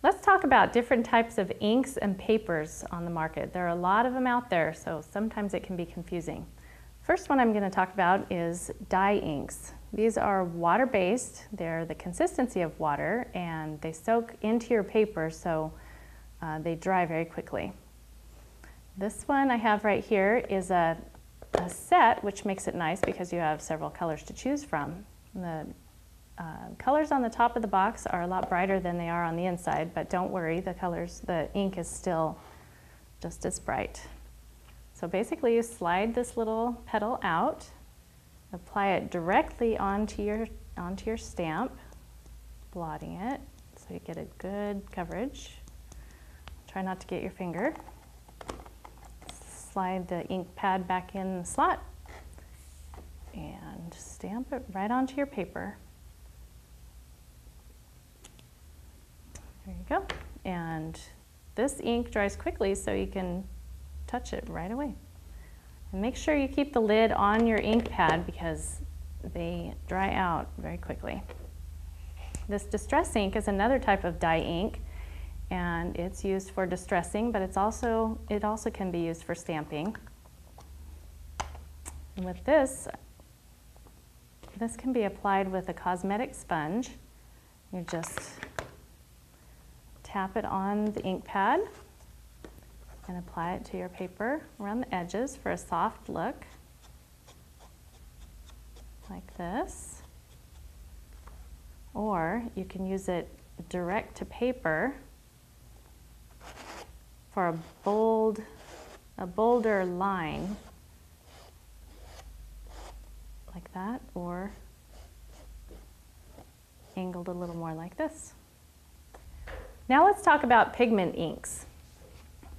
Let's talk about different types of inks and papers on the market. There are a lot of them out there, so sometimes it can be confusing. First one I'm going to talk about is dye inks. These are water-based. They're the consistency of water, and they soak into your paper, so they dry very quickly. This one I have right here is a set, which makes it nice because you have several colors to choose from. The colors on the top of the box are a lot brighter than they are on the inside, but don't worry, the ink is still just as bright. So basically you slide this little petal out, apply it directly onto your stamp, blotting it so you get a good coverage. Try not to get your finger. Slide the ink pad back in the slot and stamp it right onto your paper. There you go. And this ink dries quickly, so you can touch it right away. And make sure you keep the lid on your ink pad because they dry out very quickly. This distress ink is another type of dye ink, and it's used for distressing, but it also can be used for stamping. And with this can be applied with a cosmetic sponge. You just tap it on the ink pad and apply it to your paper around the edges for a soft look, like this. Or you can use it direct to paper for a bolder line, like that, or angled a little more like this. Now let's talk about pigment inks.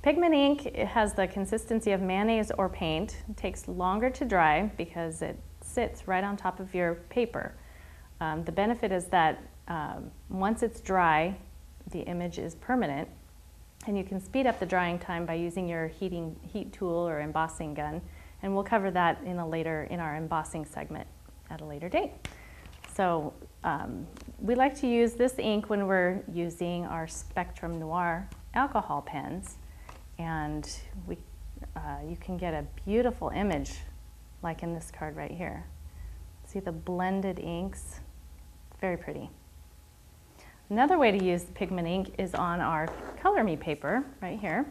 Pigment ink has the consistency of mayonnaise or paint. It takes longer to dry because it sits right on top of your paper. The benefit is that once it's dry, the image is permanent, and you can speed up the drying time by using your heat tool or embossing gun, and we'll cover that in our embossing segment at a later date. So we like to use this ink when we're using our Spectrum Noir alcohol pens, and you can get a beautiful image like in this card right here. See the blended inks? Very pretty. Another way to use the pigment ink is on our Color Me paper right here.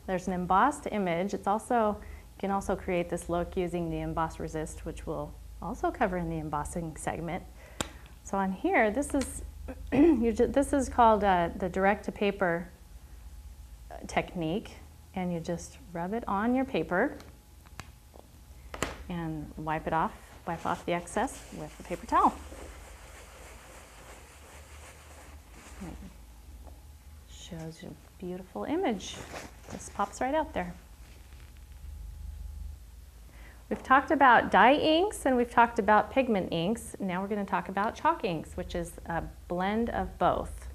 There's an embossed image. You can also create this look using the Emboss Resist, which we'll also cover in the embossing segment. So on here, this is this is called the direct to paper technique, and you just rub it on your paper and wipe off the excess with the paper towel. Shows you a beautiful image. Just pops right out there. We've talked about dye inks and we've talked about pigment inks. Now we're going to talk about chalk inks, which is a blend of both.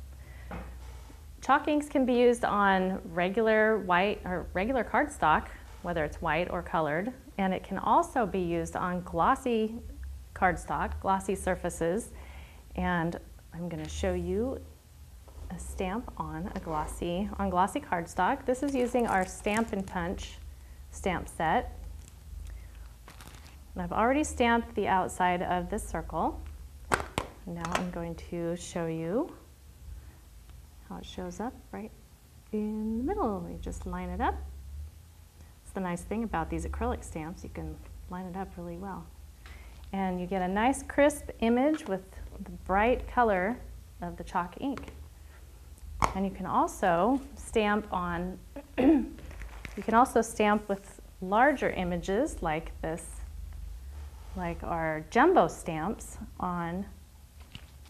Chalk inks can be used on regular white or regular cardstock, whether it's white or colored, and it can also be used on glossy cardstock, glossy surfaces. And I'm going to show you a stamp on glossy cardstock. This is using our Stampin' Punch stamp set. And I've already stamped the outside of this circle. Now I'm going to show you how it shows up right in the middle. You just line it up. It's the nice thing about these acrylic stamps, you can line it up really well. And you get a nice crisp image with the bright color of the chalk ink. And you can also stamp on, you can also stamp with larger images like this, like our jumbo stamps on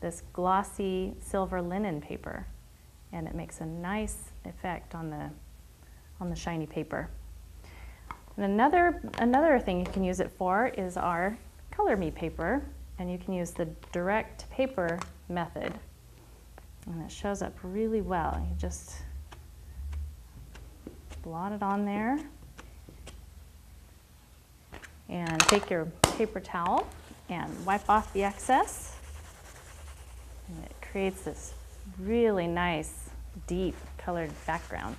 this glossy silver linen paper. And it makes a nice effect on the shiny paper. And another thing you can use it for is our Color Me paper, and you can use the direct paper method. And it shows up really well. You just blot it on there and take your paper towel and wipe off the excess. And it creates this really nice, deep colored background.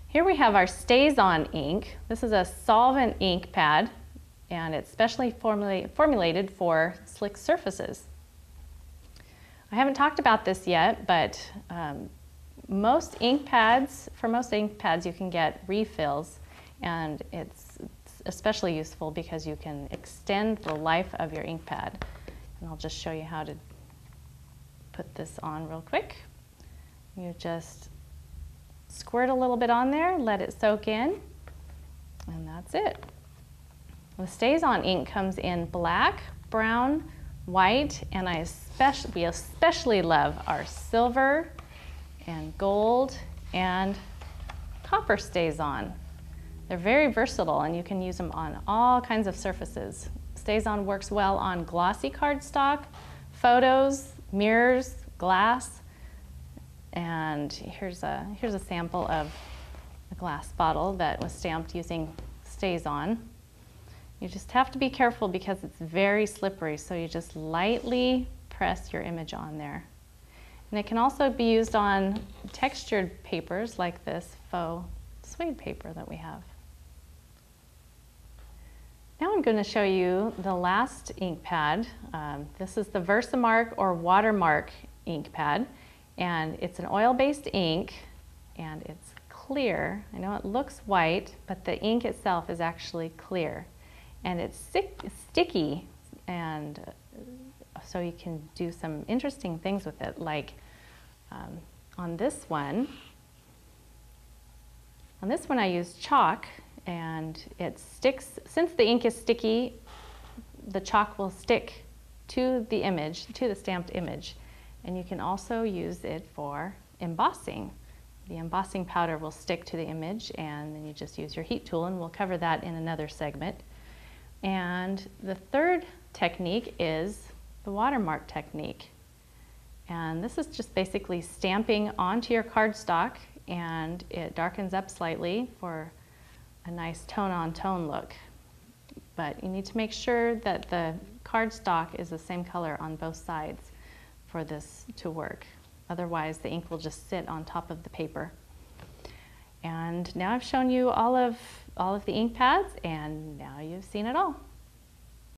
Here we have our StazOn ink. This is a solvent ink pad, and it's specially formulated for slick surfaces. I haven't talked about this yet, but for most ink pads you can get refills, and it's especially useful because you can extend the life of your ink pad. And I'll just show you how to put this on real quick. You just squirt a little bit on there, let it soak in, and that's it. The StazOn ink comes in black, brown, white, and we especially love our silver and gold and copper StazOn. They're very versatile, and you can use them on all kinds of surfaces. StazOn works well on glossy cardstock, photos, mirrors, glass. And here's a sample of a glass bottle that was stamped using StazOn. You just have to be careful because it's very slippery, so you just lightly press your image on there. And it can also be used on textured papers like this faux suede paper that we have. Now I'm going to show you the last ink pad. This is the Versamark or Watermark ink pad. And it's an oil-based ink, and it's clear. I know it looks white, but the ink itself is actually clear. And it's sticky, and so you can do some interesting things with it, like on this one I used chalk, and it sticks. Since the ink is sticky, the chalk will stick to the image, to the stamped image. And you can also use it for embossing. The embossing powder will stick to the image, and then you just use your heat tool, and we'll cover that in another segment. And the third technique is the watermark technique. And this is just basically stamping onto your cardstock, and it darkens up slightly for a nice tone-on-tone look. But you need to make sure that the cardstock is the same color on both sides for this to work. Otherwise, the ink will just sit on top of the paper. And now I've shown you all of the ink pads, and now you've seen it all.